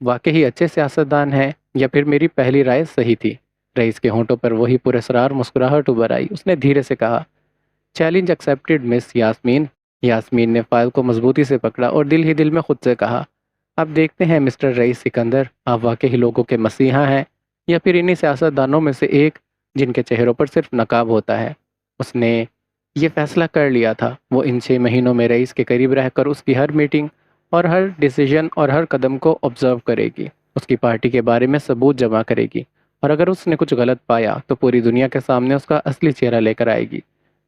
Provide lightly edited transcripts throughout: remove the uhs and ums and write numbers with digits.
واقعی اچھے سیاستدان ہیں یا پھر میری پہلی رائے صحیح تھی؟ رئیس کے ہونٹوں پر وہی پراسرار مسکراہٹ ابھر آئی۔ اس نے دھیرے سے کہا، چیلنج ایکسیپٹڈ مس یاسمین۔ یاسمین نے فائل کو مضبوطی سے پکڑا اور دل ہی دل میں خود سے کہا، اب دیکھتے ہیں مسٹر رئیس سکندر، آپ واقعی لوگوں کے مسیحا ہیں یا پھر انہی سیاستدانوں میں سے ایک جن کے چہروں پر صرف نقاب ہوتا ہے۔ اس نے یہ فیصلہ کر لیا تھا، وہ ان 6 مہینوں میں رئیس کے قریب رہ کر اس کی ہر میٹنگ اور ہر ڈیسیجن اور ہر قدم کو آبزرو کرے گی، اس کی پارٹی کے بارے میں ثبوت جمع کرے گی، اور اگر اس نے کچھ غلط پایا تو پوری دنیا کے سامنے اس کا اصلی چہرہ لے کر آئے گی۔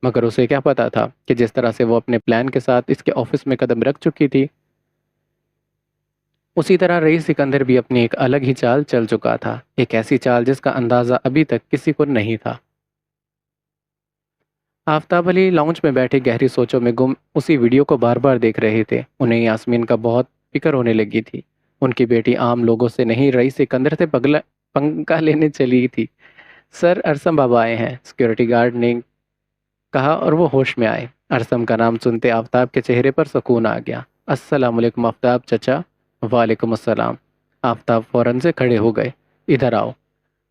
مگر اسے کیا پتا تھا کہ جس طرح سے وہ اپنے پلان کے ساتھ اس کے آفس میں قدم رکھ چکی تھی، اسی طرح رئیس سکندر بھی اپنی ایک الگ ہی چال چل چکا تھا، ایک ایسی چال جس کا اندازہ ابھی تک کسی کو نہیں تھا۔ آفتاب علی لاؤنج میں بیٹھے گہری سوچوں میں گم اسی ویڈیو کو بار بار دیکھ رہے تھے۔ انہیں یاسمین کا بہت فکر ہونے لگی تھی۔ ان کی بیٹی عام لوگوں سے نہیں، رئیس سکندر سے پنگا لینے چلی تھی۔ سر، ارسم بابا آئے ہیں، سیکورٹی گارڈ نے کہا اور وہ ہوش میں آئے۔ ارسم کا نام سنتے آفتاب کے چہرے پر سکون آ گیا۔ السلام علیکم آفتاب چچا۔ وعلیکم السلام۔ آفتاب فوراً سے کھڑے ہو گئے۔ ادھر آؤ۔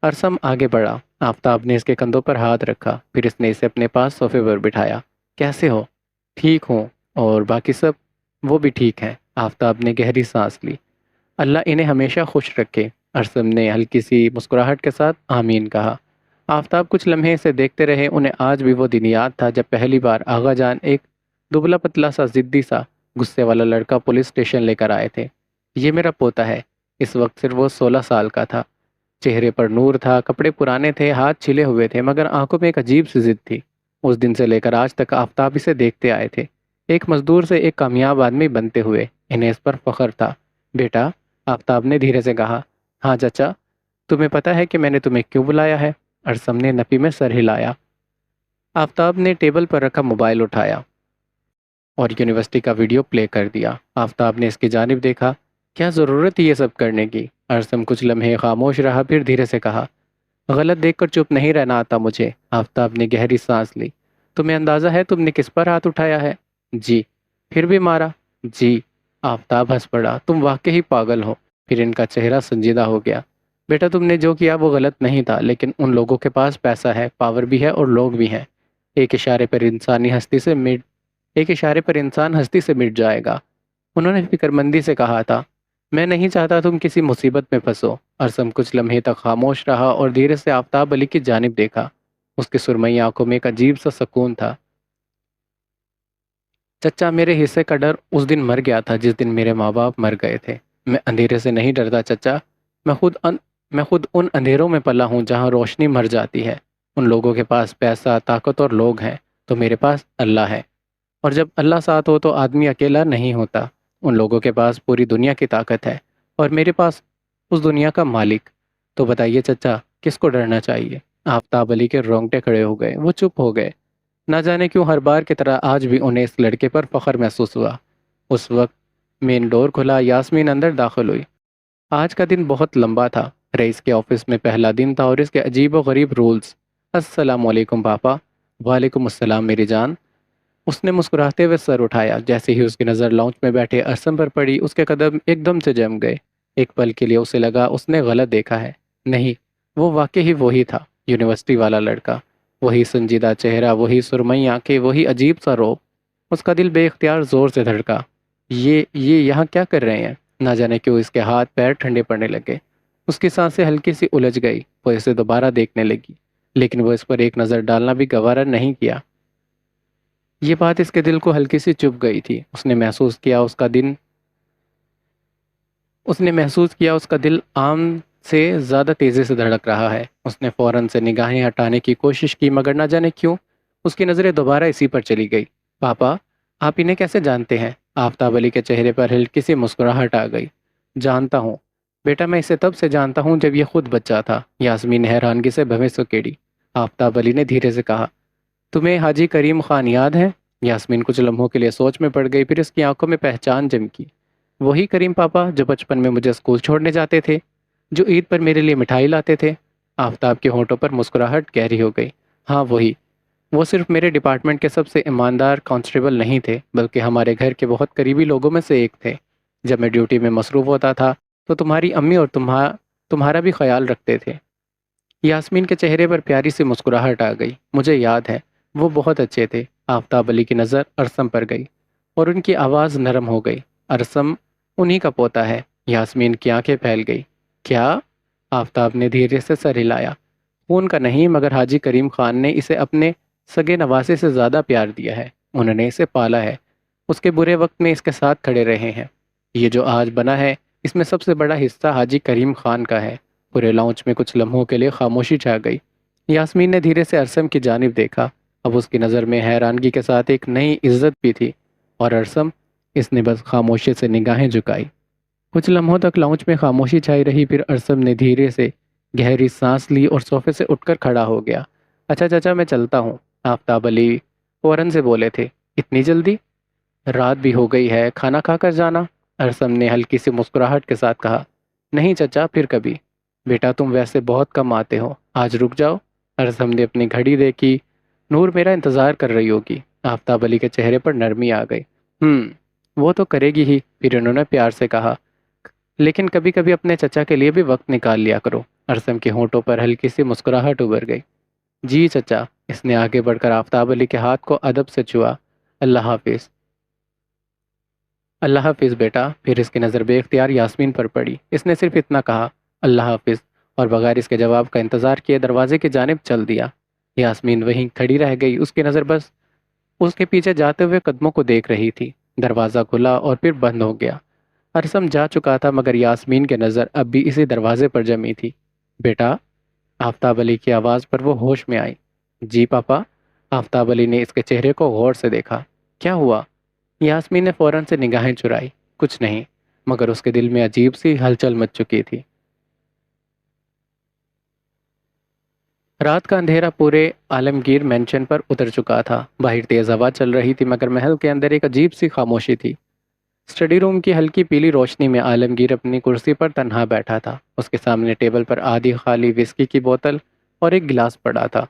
ارسم آگے بڑھا۔ آفتاب نے اس کے کندھوں پر ہاتھ رکھا، پھر اس نے اسے اپنے پاس صوفے پر بٹھایا۔ کیسے ہو؟ ٹھیک ہوں، اور باقی سب؟ وہ بھی ٹھیک ہیں۔ آفتاب نے گہری سانس لی۔ اللہ انہیں ہمیشہ خوش رکھے۔ ارسم نے ہلکی سی مسکراہٹ کے ساتھ آمین کہا۔ آفتاب کچھ لمحے سے دیکھتے رہے۔ انہیں آج بھی وہ دن یاد تھا جب پہلی بار آغا جان ایک دبلا پتلا سا ضدی سا غصے والا لڑکا پولیس اسٹیشن لے کر آئے تھے۔ یہ میرا پوتا ہے۔ اس وقت صرف وہ 16 سال کا تھا۔ چہرے پر نور تھا، کپڑے پرانے تھے، ہاتھ چھلے ہوئے تھے، مگر آنکھوں میں ایک عجیب سی ضد تھی۔ اس دن سے لے کر آج تک آفتاب اسے دیکھتے آئے تھے، ایک مزدور سے ایک کامیاب آدمی بنتے ہوئے۔ انہیں اس پر فخر تھا۔ بیٹا، آفتاب نے دھیرے سے کہا۔ ہاں چچا، تمہیں پتا ہے کہ میں نے تمہیں کیوں بلایا ہے؟ ارسم نے نفی میں سر ہلایا۔ آفتاب نے ٹیبل پر رکھا موبائل اٹھایا اور یونیورسٹی کا ویڈیو پلے کر دیا۔ آفتاب نے اس کی جانب دیکھا۔ کیا ضرورت تھی یہ سب کرنے کی؟ ارسم کچھ لمحے خاموش رہا، پھر دھیرے سے کہا، غلط دیکھ کر چپ نہیں رہنا آتا مجھے۔ آفتاب نے گہری سانس لی۔ تمہیں اندازہ ہے تم نے کس پر ہاتھ اٹھایا ہے؟ جی۔ پھر بھی مارا؟ جی۔ آفتاب ہنس پڑا۔ تم واقعی پاگل ہو۔ پھر ان کا چہرہ سنجیدہ ہو گیا۔ بیٹا، تم نے جو کیا وہ غلط نہیں تھا، لیکن ان لوگوں کے پاس پیسہ ہے، پاور بھی ہے اور لوگ بھی ہیں۔ ایک اشارے پر انسان ہستی سے مٹ جائے گا۔ انہوں نے فکر مندی سے کہا تھا۔ میں نہیں چاہتا تم کسی مصیبت میں پھنسو۔ ارسم کچھ لمحے تک خاموش رہا اور دھیرے سے آفتاب علی کی جانب دیکھا۔ اس کی سرمئی آنکھوں میں ایک عجیب سا سکون تھا۔ چچا، میرے حصے کا ڈر اس دن مر گیا تھا جس دن میرے ماں باپ مر گئے تھے۔ میں اندھیرے سے نہیں ڈرتا چچا، میں خود ان اندھیروں میں پلا ہوں جہاں روشنی مر جاتی ہے۔ ان لوگوں کے پاس پیسہ، طاقت اور لوگ ہیں، تو میرے پاس اللہ ہے، اور جب اللہ ساتھ ہو تو آدمی اکیلا نہیں ہوتا۔ ان لوگوں کے پاس پوری دنیا کی طاقت ہے، اور میرے پاس اس دنیا کا مالک۔ تو بتائیے چچا، کس کو ڈرنا چاہیے؟ آفتاب علی کے رونگٹے کھڑے ہو گئے۔ وہ چپ ہو گئے۔ نہ جانے کیوں ہر بار کی طرح آج بھی انہیں اس لڑکے پر فخر محسوس ہوا۔ اس وقت مین ڈور کھلا، یاسمین اندر داخل ہوئی۔ آج کا دن بہت لمبا تھا۔ رئیس کے آفس میں پہلا دن تھا اور اس کے عجیب و غریب رولز۔ السلام علیکم پاپا۔ وعلیکم السلام میری جان۔ اس نے مسکراتے ہوئے سر اٹھایا۔ جیسے ہی اس کی نظر لاؤنج میں بیٹھے ارسم پر پڑی، اس کے قدم ایک دم سے جم گئے۔ ایک پل کے لیے اسے لگا اس نے غلط دیکھا ہے۔ نہیں، وہ واقعی وہی تھا، یونیورسٹی والا لڑکا۔ وہی سنجیدہ چہرہ، وہی سرمئی آنکھیں، وہی عجیب سا روب۔ اس کا دل بے اختیار زور سے دھڑکا۔ یہ یہاں کیا کر رہے ہیں؟ نہ جانے کیوں اس کے ہاتھ پیر ٹھنڈے پڑنے لگے۔ اس کی سانسیں ہلکی سی الجھ گئی۔ وہ اسے دوبارہ دیکھنے لگی، لیکن وہ اس پر ایک نظر ڈالنا بھی گوارا نہیں کیا۔ یہ بات اس کے دل کو ہلکی سی چبھ گئی تھی۔ اس نے محسوس کیا اس کا دل عام سے زیادہ تیزی سے دھڑک رہا ہے۔ اس نے فوراً سے نگاہیں ہٹانے کی کوشش کی، مگر نہ جانے کیوں اس کی نظریں دوبارہ اسی پر چلی گئی۔ پاپا، آپ انہیں کیسے جانتے ہیں؟ آفتاب علی کے چہرے پر ہلکی سی مسکراہٹ آ گئی۔ جانتا ہوں بیٹا، میں اسے تب سے جانتا ہوں جب یہ خود بچہ تھا۔ یاسمین نے حیرانگی سے بھویں سکیڑی۔ آفتاب علی نے دھیرے سے کہا، تمہیں حاجی کریم خان یاد ہے؟ یاسمین کچھ لمحوں کے لیے سوچ میں پڑ گئی، پھر اس کی آنکھوں میں پہچان چمکی۔ وہی کریم پاپا جو بچپن میں مجھے اسکول چھوڑنے جاتے تھے، جو عید پر میرے لیے مٹھائی لاتے تھے۔ آفتاب کے ہونٹوں پر مسکراہٹ گہری ہو گئی۔ ہاں وہی۔ وہ صرف میرے ڈپارٹمنٹ کے سب سے ایماندار کانسٹیبل نہیں تھے، بلکہ ہمارے گھر کے بہت قریبی لوگوں میں سے ایک تھے۔ جب میں ڈیوٹی میں مصروف ہوتا تھا تو تمہاری امی اور تمہارا بھی خیال رکھتے تھے۔ یاسمین کے چہرے پر پیاری سی مسکراہٹ آ گئی۔ مجھے یاد ہے، وہ بہت اچھے تھے۔ آفتاب علی کی نظر ارسم پر گئی اور ان کی آواز نرم ہو گئی۔ ارسم انہی کا پوتا ہے۔ یاسمین کی آنکھیں پھیل گئی۔ کیا؟ آفتاب نے دھیرے سے سر ہلایا۔ خون کا نہیں، مگر حاجی کریم خان نے اسے اپنے سگے نواسے سے زیادہ پیار دیا ہے۔ انہوں نے اسے پالا ہے، اس کے برے وقت میں اس کے ساتھ کھڑے رہے ہیں۔ یہ جو آج بنا ہے، اس میں سب سے بڑا حصہ حاجی کریم خان کا ہے۔ پورے لاؤنج میں کچھ لمحوں کے لیے خاموشی چھا گئی۔ یاسمین نے دھیرے سے ارسم کی جانب دیکھا۔ اب اس کی نظر میں حیرانگی کے ساتھ ایک نئی عزت بھی تھی۔ اور ارسم؟ اس نے بس خاموشی سے نگاہیں جھکائی۔ کچھ لمحوں تک لاؤنج میں خاموشی چھائی رہی، پھر ارسم نے دھیرے سے گہری سانس لی اور صوفے سے اٹھ کر کھڑا ہو گیا۔ اچھا چچا، میں چلتا ہوں۔ آفتاب علی فوراً سے بولے تھے۔ اتنی جلدی؟ رات بھی ہو گئی ہے، کھانا کھا کر جانا؟ ارسم نے ہلکی سی مسکراہٹ کے ساتھ کہا۔ نہیں چچا، پھر کبھی۔ بیٹا تم ویسے بہت کم آتے ہو، آج رک جاؤ۔ ارسم نے اپنی گھڑی دیکھی۔ نور میرا انتظار کر رہی ہوگی۔ آفتاب علی کے چہرے پر نرمی آ گئی۔ وہ تو کرے گی ہی، پھر انہوں نے پیار سے کہا۔ لیکن کبھی کبھی اپنے چچا کے لیے بھی وقت نکال لیا کرو۔ ارسم کے ہونٹوں پر ہلکی سی مسکراہٹ ابھر گئی۔ جی چچا۔ اس نے آگے بڑھ کر آفتاب علی کے ہاتھ کو ادب سے چھوا۔ اللہ حافظ۔ اللہ حافظ بیٹا۔ پھر اس کی نظر بے اختیار یاسمین پر پڑی۔ اس نے صرف اتنا کہا، اللہ حافظ، اور بغیر اس کے جواب کا انتظار کیے دروازے کی جانب چل دیا۔ یاسمین وہیں کھڑی رہ گئی، اس کی نظر بس اس کے پیچھے جاتے ہوئے قدموں کو دیکھ رہی تھی۔ دروازہ کھلا اور پھر بند ہو گیا۔ ارسم جا چکا تھا، مگر یاسمین کی نظر اب بھی اسی دروازے پر جمی تھی۔ بیٹا؟ آفتاب علی کی آواز پر وہ ہوش میں آئی۔ جی پاپا؟ آفتاب علی نے اس کے چہرے کو غور سے دیکھا۔ کیا ہوا؟ یاسمین نے فوراً سے نگاہیں چرائی۔ کچھ نہیں، مگر اس کے دل میں عجیب سی ہلچل مچ چکی تھی۔ رات کا اندھیرا پورے عالمگیر مینشن پر اتر چکا تھا۔ باہر تیز ہوا چل رہی تھی، مگر محل کے اندر ایک عجیب سی خاموشی تھی۔ اسٹڈی روم کی ہلکی پیلی روشنی میں عالمگیر اپنی کرسی پر تنہا بیٹھا تھا۔ اس کے سامنے ٹیبل پر آدھی خالی وسکی کی بوتل اور ایک گلاس پڑا تھا۔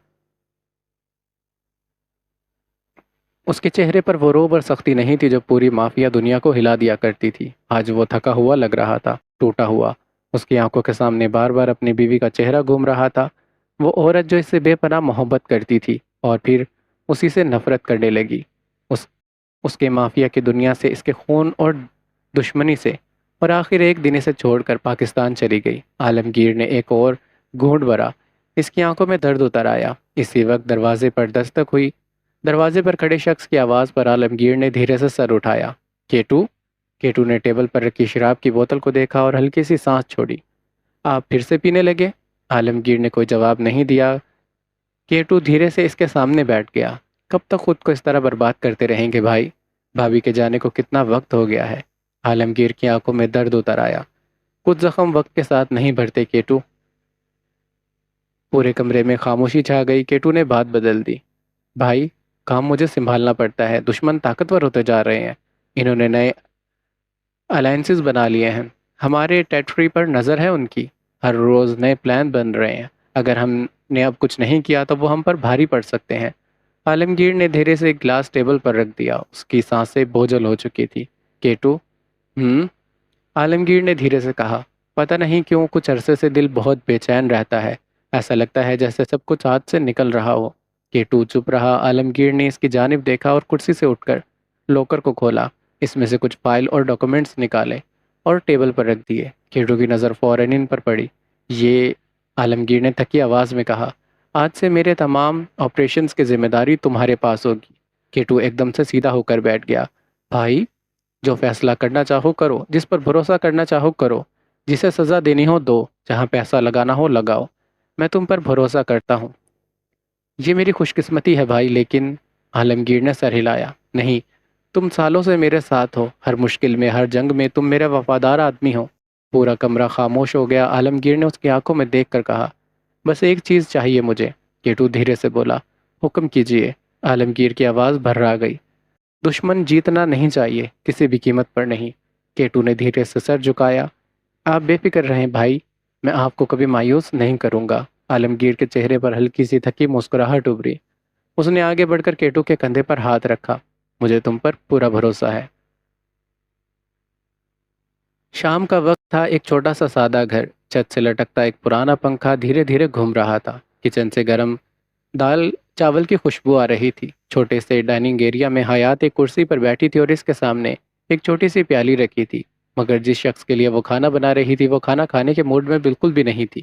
اس کے چہرے پر وہ روب اور سختی نہیں تھی جو پوری مافیا دنیا کو ہلا دیا کرتی تھی۔ آج وہ تھکا ہوا لگ رہا تھا، ٹوٹا ہوا۔ اس کی آنکھوں کے سامنے بار بار اپنی بیوی کا چہرہ گھوم رہا تھا، وہ عورت جو اس سے بے پناہ محبت کرتی تھی اور پھر اسی سے نفرت کرنے لگی۔ اس اس کے مافیا کی دنیا سے، اس کے خون اور دشمنی سے، اور آخر ایک دن اسے چھوڑ کر پاکستان چلی گئی۔ عالمگیر نے ایک اور گھونٹ بھرا۔ اس کی آنکھوں میں درد اتر آیا۔ اسی وقت دروازے پر دستک ہوئی۔ دروازے پر کھڑے شخص کی آواز پر عالمگیر نے دھیرے سے سر اٹھایا۔ کیٹو؟ کیٹو نے ٹیبل پر رکھی شراب کی بوتل کو دیکھا اور ہلکی سی سانس چھوڑی۔ آپ پھر سے پینے لگے؟ عالمگیر نے کوئی جواب نہیں دیا۔ کیٹو دھیرے سے اس کے سامنے بیٹھ گیا۔ کب تک خود کو اس طرح برباد کرتے رہیں گے بھائی؟ بھابھی کے جانے کو کتنا وقت ہو گیا ہے؟ عالمگیر کی آنکھوں میں درد اتر آیا۔ کچھ زخم وقت کے ساتھ نہیں بھرتے کیٹو۔ پورے کمرے میں خاموشی چھا گئی۔ کیٹو نے بات بدل دی۔ بھائی، کام مجھے سنبھالنا پڑتا ہے۔ دشمن طاقتور ہوتے جا رہے ہیں۔ انہوں نے نئے الائنسز بنا لیے ہیں۔ ہمارے ٹیریٹری پر نظر ہے ان کی۔ ہر روز نئے پلان بن رہے ہیں۔ اگر ہم نے اب کچھ نہیں کیا تو وہ ہم پر بھاری پڑ سکتے ہیں۔ عالمگیر نے دھیرے سے ایک گلاس ٹیبل پر رکھ دیا۔ اس کی سانسیں بوجھل ہو چکی تھی۔ کیٹو؟ عالمگیر نے دھیرے سے کہا۔ پتہ نہیں کیوں کچھ عرصے سے دل بہت بے چین رہتا ہے۔ ایسا لگتا ہے جیسے سب کچھ ہاتھ سے نکل رہا ہو۔ کیٹو چپ رہا۔ عالمگیر نے اس کی جانب دیکھا اور کرسی سے اٹھ کر لاکر کو کھولا۔ اس میں سے کچھ فائل اور ڈاکومنٹس نکالے اور ٹیبل پر رکھ دیے۔ کیٹو کی نظر فوراً ان پر پڑی۔ یہ؟ عالمگیر نے تھکی آواز میں کہا۔ آج سے میرے تمام آپریشنز کی ذمہ داری تمہارے پاس ہوگی۔ کیٹو ایک دم سے سیدھا ہو کر بیٹھ گیا۔ بھائی، جو فیصلہ کرنا چاہو کرو، جس پر بھروسہ کرنا چاہو کرو، جسے سزا دینی ہو دو، جہاں پیسہ لگانا ہو لگاؤ۔ میں تم پر بھروسہ کرتا ہوں۔ یہ میری خوش قسمتی ہے بھائی، لیکن عالمگیر نے سر ہلایا۔ نہیں، تم سالوں سے میرے ساتھ ہو، ہر مشکل میں، ہر جنگ میں تم میرا وفادار آدمی ہو۔ پورا کمرہ خاموش ہو گیا۔ عالمگیر نے اس کی آنکھوں میں دیکھ کر کہا، بس ایک چیز چاہیے مجھے۔ کیٹو دھیرے سے بولا۔ حکم کیجیے۔ عالمگیر کی آواز بھرا گئی۔ دشمن جیتنا نہیں چاہیے، کسی بھی قیمت پر نہیں۔ کیٹو نے دھیرے سے سر جھکایا۔ آپ بے فکر رہیں بھائی، میں آپ کو کبھی مایوس نہیں کروں گا۔ عالمگیر کے چہرے پر ہلکی سی تھکی مسکراہٹ ابھری۔ اس نے آگے بڑھ کر کیٹو کے کندھے پر ہاتھ رکھا۔ مجھے تم پر پورا بھروسہ ہے۔ شام کا وقت تھا، ایک چھوٹا سا سادہ گھر، چھت سے لٹکتا ایک پرانا پنکھا دھیرے دھیرے گھوم رہا تھا، کچن سے گرم دال چاول کی خوشبو آ رہی تھی۔ چھوٹے سے ڈائننگ ایریا میں حیات ایک کرسی پر بیٹھی تھی اور اس کے سامنے ایک چھوٹی سی پیالی رکھی تھی، مگر جس شخص کے لیے وہ کھانا بنا رہی تھی وہ کھانا کھانے کے موڈ میں بالکل بھی نہیں تھی۔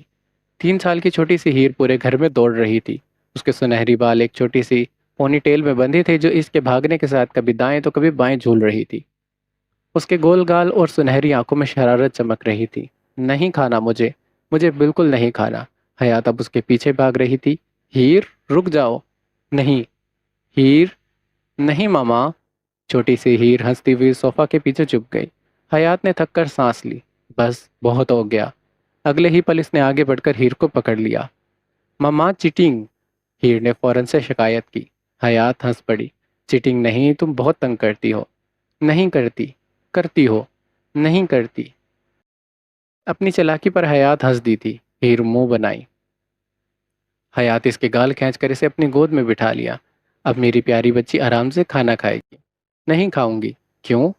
3 سال کی چھوٹی سی ہیر پورے گھر میں دوڑ رہی تھی۔ اس کے سنہری بال ایک چھوٹی سی پونی ٹیل میں بندھے تھے جو اس کے بھاگنے کے ساتھ کبھی دائیں تو کبھی بائیں جھول رہی تھی۔ اس کے گول گال اور سنہری آنکھوں میں شرارت چمک رہی تھی۔ نہیں کھانا مجھے، مجھے بالکل نہیں کھانا۔ حیات اب اس کے پیچھے بھاگ رہی تھی۔ ہیر، رک جاؤ۔ نہیں، ہیر، نہیں ماما۔ چھوٹی سی ہیر ہنستی ہوئی صوفہ کے پیچھے چھپ گئی۔ حیات نے تھک کر سانس لی۔ بس بہت ہو گیا۔ اگلے ہی پل اس نے آگے بڑھ کر ہیر کو پکڑ لیا۔ ماما چیٹنگ، ہیر نے فوراً سے شکایت کی۔ حیات ہنس پڑی۔ چیٹنگ نہیں، تم بہت تنگ کرتی ہو۔ نہیں کرتی، کرتی ہو، نہیں کرتی۔ اپنی چلاکی پر حیات ہنس دی تھی۔ ہیر منہ بنائی۔ حیات اس کے گال کھینچ کر اسے اپنی گود میں بٹھا لیا۔ اب میری پیاری بچی آرام سے کھانا کھائے گی۔ نہیں کھاؤں گی۔ کیوں؟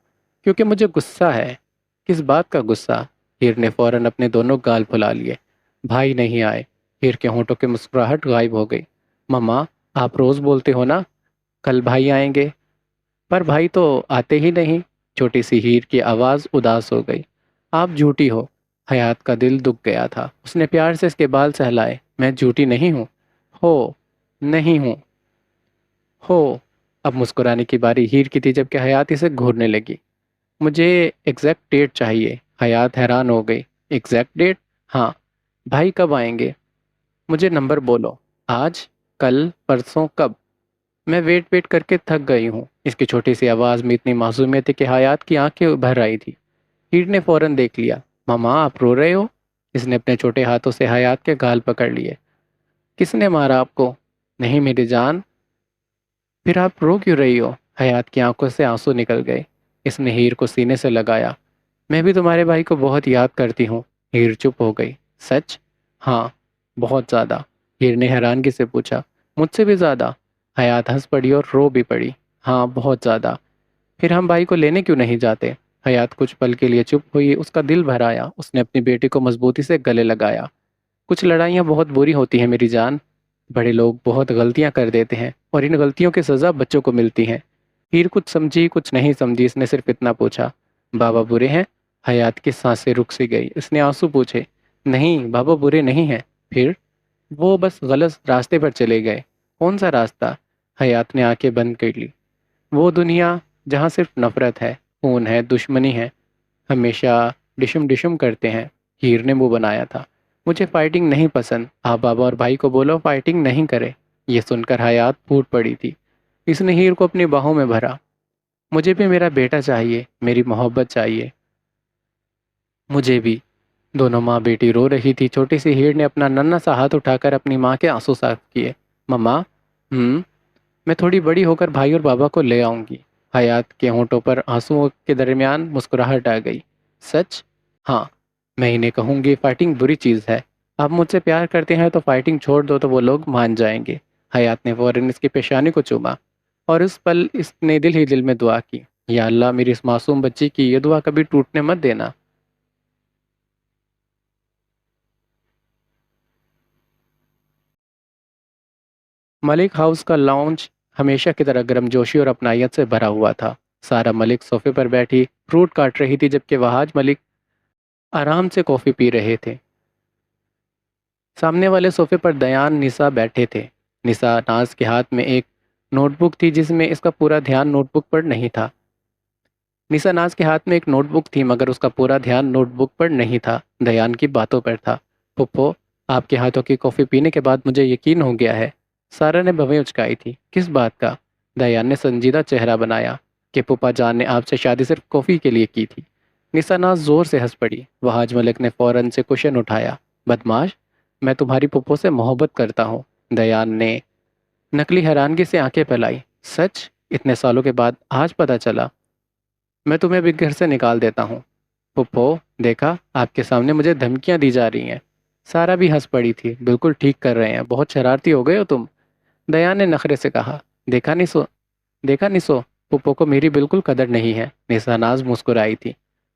کیونکہ مجھے غصہ ہے۔ کس بات کا غصہ؟ ہیر نے فوراً اپنے دونوں گال پھلا لیے۔ بھائی نہیں آئے۔ ہیر کے ہونٹوں کی مسکراہٹ غائب ہو گئی۔ مما، آپ روز بولتے ہو نا کل بھائی آئیں گے، پر بھائی تو آتے ہی نہیں۔ چھوٹی سی ہیر کی آواز اداس ہو گئی۔ آپ جھوٹی ہو۔ حیات کا دل دکھ گیا تھا۔ اس نے پیار سے اس کے بال سہلائے۔ میں جھوٹی نہیں ہوں۔ ہو، نہیں ہوں، ہو۔ اب مسکرانے کی باری ہیر کی تھی جبکہ حیات اسے گھورنے لگی۔ مجھے ایگزیکٹ ڈیٹ چاہیے۔ حیات حیران ہو گئی۔ Exact date? ہاں۔ بھائی کب آئیں گے؟ مجھے نمبر بولو۔ آج، کل، پرسوں، کب؟ میں ویٹ ویٹ کر کے تھک گئی ہوں۔ اس کی چھوٹی سی آواز میں اتنی معصومیت تھی کہ حیات کی آنکھیں بھر آئی تھی۔ ہیر نے فوراً دیکھ لیا۔ ماما، آپ رو رہے ہو؟ اس نے اپنے چھوٹے ہاتھوں سے حیات کے گال پکڑ لیے۔ کس نے مارا آپ کو؟ نہیں میری جان۔ پھر آپ رو کیوں رہی ہو؟ حیات کی آنکھوں سے آنسو نکل گئے۔ اس نے ہیر کو سینے سے لگایا۔ میں بھی تمہارے بھائی کو بہت یاد کرتی ہوں۔ ہیر چپ ہو گئی۔ سچ؟ ہاں، بہت زیادہ۔ ہیر نے حیرانگی سے پوچھا۔ مجھ سے بھی زیادہ؟ حیات ہنس پڑی اور رو بھی پڑی۔ ہاں، بہت زیادہ۔ پھر ہم بھائی کو لینے کیوں نہیں جاتے؟ حیات کچھ پل کے لیے چپ ہوئی، اس کا دل بھر آیا۔ اس نے اپنی بیٹی کو مضبوطی سے گلے لگایا۔ کچھ لڑائیاں بہت بری ہوتی ہیں میری جان۔ بڑے لوگ بہت غلطیاں کر دیتے ہیں اور ان غلطیوں کی سزا بچوں کو ملتی ہیں۔ ہیر کچھ سمجھی کچھ نہیں سمجھی، اس نے صرف اتنا پوچھا۔ بابا برے ہیں؟ حیات کی سانسیں رک سی گئی۔ اس نے آنسو پوچھے۔ نہیں، بابا برے نہیں ہیں۔ پھر؟ وہ بس غلط راستے پر چلے گئے۔ کون سا راستہ؟ حیات نے آنکھیں بند کر لی۔ وہ دنیا جہاں صرف نفرت ہے، خون ہے، دشمنی ہے، ہمیشہ ڈشم ڈشم کرتے ہیں۔ ہیر نے منہ بنایا تھا۔ مجھے فائٹنگ نہیں پسند۔ آپ بابا اور بھائی کو بولو فائٹنگ نہیں کرے۔ یہ سن کر حیات پھوٹ پڑی تھی۔ اس نے ہیر کو اپنی باہوں میں بھرا۔ مجھے بھی میرا بیٹا چاہیے، میری محبت چاہیے۔ مجھے بھی۔ دونوں ماں بیٹی رو رہی تھی۔ چھوٹی سی ہیر نے اپنا ننھا سا ہاتھ اٹھا کر اپنی ماں کے آنسو صاف کیے۔ مما، میں تھوڑی بڑی ہو کر بھائی اور بابا کو لے آؤں گی۔ حیات کے ہونٹوں پر آنسوؤں کے درمیان مسکراہٹ آ گئی۔ سچ؟ ہاں، میں انہیں کہوں گی فائٹنگ بری چیز ہے۔ آپ مجھ سے پیار کرتے ہیں تو فائٹنگ چھوڑ دو تو وہ لوگ مان جائیں گے۔ حیات نے فوراً اس کی پیشانی کو چوما اور اس پل اس نے دل ہی دل میں دعا کی۔ یا اللہ، میری اس معصوم بچی کی یہ دعا کبھی ٹوٹنے مت دینا۔ ملک ہاؤس کا لاؤنج ہمیشہ کی طرح گرم جوشی اور اپنائیت سے بھرا ہوا تھا۔ سارا ملک صوفے پر بیٹھی فروٹ کاٹ رہی تھی جبکہ وہاج ملک آرام سے کافی پی رہے تھے۔ سامنے والے صوفے پر دیان نسا بیٹھے تھے۔ نسا ناز کے ہاتھ میں ایک نوٹ بک تھی جس میں اس کا پورا دھیان نوٹ بک پر نہیں تھا۔ نسا ناز کے ہاتھ میں ایک نوٹ بک تھی مگر اس کا پورا دھیان نوٹ بک پر نہیں تھا، دیان کی باتوں پر تھا۔ پھپھو، آپ کے ہاتھوں کی کافی پینے کے بعد مجھے یقین ہو گیا ہے۔ سارا نے بھویں اچکائی تھی۔ کس بات کا؟ دیان نے سنجیدہ چہرہ بنایا کہ پھپھا جان نے آپ سے شادی صرف کافی کے لیے کی تھی۔ نسا ناز زور سے ہنس پڑی۔ وہاج ملک نے فوراً سے کوشن اٹھایا۔ بدماش، میں تمہاری پھپھو سے محبت کرتا ہوں۔ دیان نے نقلی حیرانگی سے آنکھیں پھیلائی۔ سچ؟ اتنے سالوں کے بعد آج پتہ چلا؟ میں تمہیں بھی گھر سے نکال دیتا ہوں۔ پھپھو، دیکھا، آپ کے سامنے مجھے دھمکیاں دی جا رہی ہیں۔ سارا بھی ہنس پڑی تھی۔ بالکل ٹھیک کر رہے ہیں، بہت شرارتی ہو گئے ہو تم۔ دیان نے نخرے سے کہا۔ دیکھا نسو، دیکھا نسو، پھپھو کو میری بالکل قدر نہیں ہے۔ نسا ناز مسکرائی تھی۔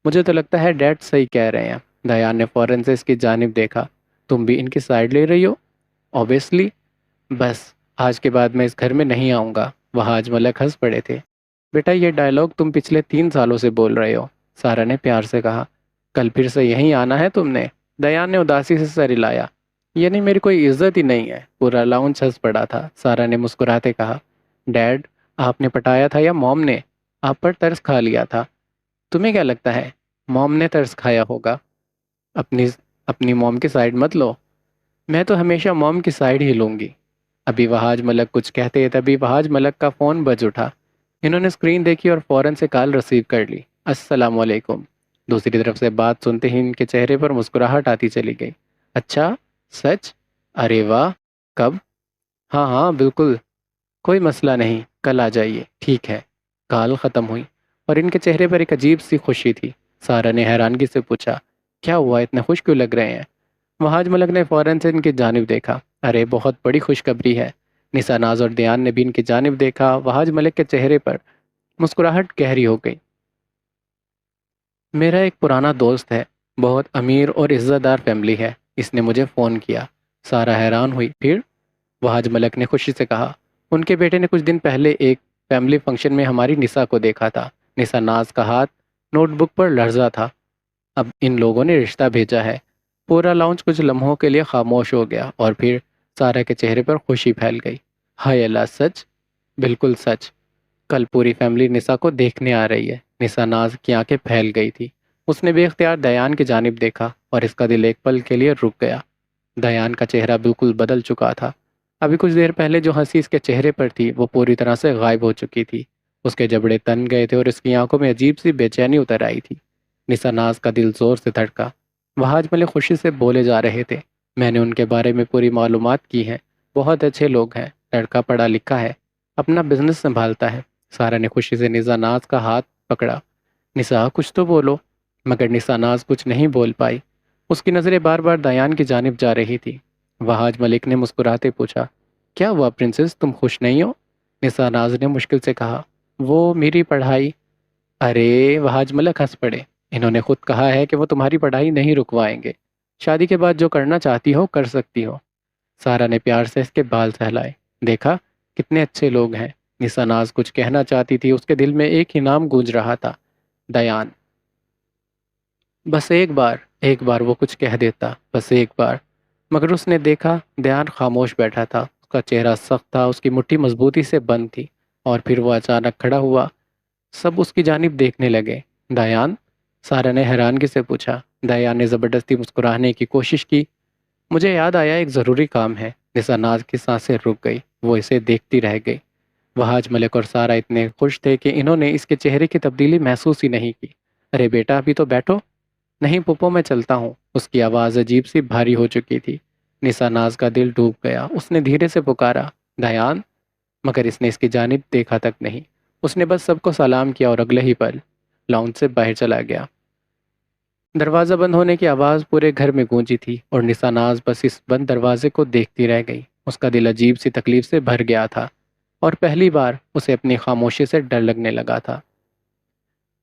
مجھے تو لگتا ہے ڈیڈ صحیح کہہ رہے ہیں۔ دیان نے فوراً سے اس کی جانب دیکھا۔ تم بھی ان کی سائڈ لے رہی ہو؟ اوبیسلی۔ بس آج کے بعد میں اس گھر میں نہیں آؤں گا۔ وہاں آج ملک ہنس پڑے تھے۔ بیٹا یہ ڈائلاگ تم پچھلے 3 سالوں سے بول رہے ہو، سارا نے پیار سے کہا۔ کل پھر سے یہیں آنا ہے تم نے؟ دیان نے اداسی سے سر ہلایا۔ یعنی میری کوئی عزت ہی نہیں ہے؟ پورا لاؤنج ہنس پڑا تھا۔ سارا نے مسکراتے کہا، ڈیڈ آپ نے پٹایا تھا یا موم نے؟ آپ پر ترس کھا لیا تھا۔ تمہیں کیا لگتا ہے موم نے ترس کھایا ہوگا؟ اپنی اپنی موم کی سائڈ مت لو۔ میں تو ہمیشہ موم کی سائڈ ہی لوں گی۔ ابھی وہاج ملک کچھ کہتے تبھی وہاج ملک کا فون بج اٹھا۔ انہوں نے اسکرین دیکھی اور فوراً سے کال ریسیو کر لی۔ السلام علیکم۔ دوسری طرف سے بات سنتے ہی ان کے چہرے پر مسکراہٹ آتی چلی گئی۔ اچھا سچ؟ ارے واہ، کب؟ ہاں ہاں بالکل، کوئی مسئلہ نہیں، کل آ جائیے۔ ٹھیک ہے۔ کال ختم ہوئی اور ان کے چہرے پر ایک عجیب سی خوشی تھی۔ سارا نے حیرانگی سے پوچھا، کیا ہوا، اتنے خوش کیوں لگ رہے ہیں؟ وہاج ملک نے فوراً سے ان کی جانب دیکھا۔ ارے بہت بڑی خوشخبری ہے۔ نثار ناز اور دیان نے بھی ان کی جانب دیکھا۔ وہاج ملک کے چہرے پر مسکراہٹ گہری ہو گئی۔ میرا ایک پرانا دوست ہے، بہت امیر اور عزت دار فیملی ہے، اس نے مجھے فون کیا۔ سارا حیران ہوئی۔ پھر؟ وہاج ملک نے خوشی سے کہا، ان کے بیٹے نے کچھ دن پہلے ایک فیملی فنکشن میں ہماری نسا کو دیکھا تھا۔ نثار ناز کا ہاتھ نوٹ بک پر لرزا تھا۔ اب ان لوگوں نے رشتہ بھیجا ہے۔ پورا لاؤنج کچھ لمحوں کے لیے خاموش ہو گیا اور پھر سارا کے چہرے پر خوشی پھیل گئی۔ ہائے اللہ، سچ؟ بالکل سچ۔ کل پوری فیملی نسا کو دیکھنے آ رہی ہے۔ نثار ناز کی آنکھیں پھیل گئی تھی۔ اس نے بے اختیار دیان کی جانب دیکھا اور اس کا دل ایک پل کے لیے رک گیا۔ دیان کا چہرہ بالکل بدل چکا تھا۔ ابھی کچھ دیر پہلے جو ہنسی اس کے چہرے پر تھی وہ پوری طرح سے غائب ہو چکی تھی۔ اس کے جبڑے تن گئے تھے اور اس کی آنکھوں میں عجیب سی بے چینی اتر آئی تھی۔ نثار ناز کا دل زور سے دھڑکا۔ وہاج ملک خوشی سے بولے جا رہے تھے، میں نے ان کے بارے میں پوری معلومات کی ہیں، بہت اچھے لوگ ہیں، لڑکا پڑھا لکھا ہے، اپنا بزنس سنبھالتا ہے۔ سارا نے خوشی سے نثار ناز کا ہاتھ پکڑا۔ نثار کچھ تو بولو۔ مگر نثار ناز کچھ نہیں بول پائی۔ اس کی نظریں بار بار دیان کی جانب جا رہی تھی۔ وہاج ملک نے مسکراتے پوچھا، کیا ہوا پرنسس، تم خوش نہیں ہو؟ نثار ناز نے مشکل سے کہا، وہ میری پڑھائی۔ ارے وہاج ملک ہنس پڑے۔ انہوں نے خود کہا ہے کہ وہ تمہاری پڑھائی نہیں رکوائیں گے۔ شادی کے بعد جو کرنا چاہتی ہو کر سکتی ہو۔ سارا نے پیار سے اس کے بال سہلائے۔ دیکھا کتنے اچھے لوگ ہیں۔ نثار ناز کچھ کہنا چاہتی تھی، اس کے دل میں ایک ہی نام گونج رہا تھا، دیان۔ بس ایک بار وہ کچھ کہہ دیتا، بس ایک بار۔ مگر اس نے دیکھا دیان خاموش بیٹھا تھا، اس کا چہرہ سخت تھا، اس کی مٹھی مضبوطی سے بند تھی، اور پھر وہ اچانک کھڑا ہوا۔ سب اس کی جانب دیکھنے لگے۔ دیان؟ سارا نے حیرانگی سے پوچھا۔ دیان نے زبردستی مسکرانے کی کوشش کی۔ مجھے یاد آیا، ایک ضروری کام ہے۔ نثار ناز کی سانسیں رک گئی، وہ اسے دیکھتی رہ گئی۔ وہاج ملک اور سارا اتنے خوش تھے کہ انہوں نے اس کے چہرے کی تبدیلی محسوس ہی نہیں کی۔ ارے بیٹا ابھی تو بیٹھو۔ نہیں پپو میں چلتا ہوں۔ اس کی آواز عجیب سی بھاری ہو چکی تھی۔ نثار ناز کا دل ڈوب گیا۔ اس نے دھیرے سے پکارا، دیان، مگر اس نے اس کی جانب دیکھا تک نہیں۔ اس نے بس سب کو سلام کیا اور اگلے ہی پل لاؤنج سے باہر چلا گیا۔ دروازہ بند ہونے کی آواز پورے گھر میں گونجی تھی اور نثار ناز بس اس بند دروازے کو دیکھتی رہ گئی۔ اس کا دل عجیب سی تکلیف سے بھر گیا تھا اور پہلی بار اسے اپنی خاموشی سے ڈر لگنے لگا تھا۔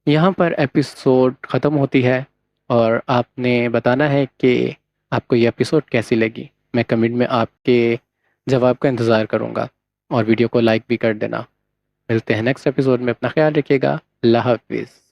یہاں پر ایپیسوڈ ختم ہوتی ہے اور آپ نے بتانا ہے کہ آپ کو یہ ایپیسوڈ کیسی لگی۔ میں کمنٹ میں آپ کے جواب کا انتظار کروں گا اور ویڈیو کو لائک بھی کر دینا۔ ملتے ہیں نیکسٹ ایپیسوڈ میں، اپنا خیال رکھیے گا۔ اللہ حافظ۔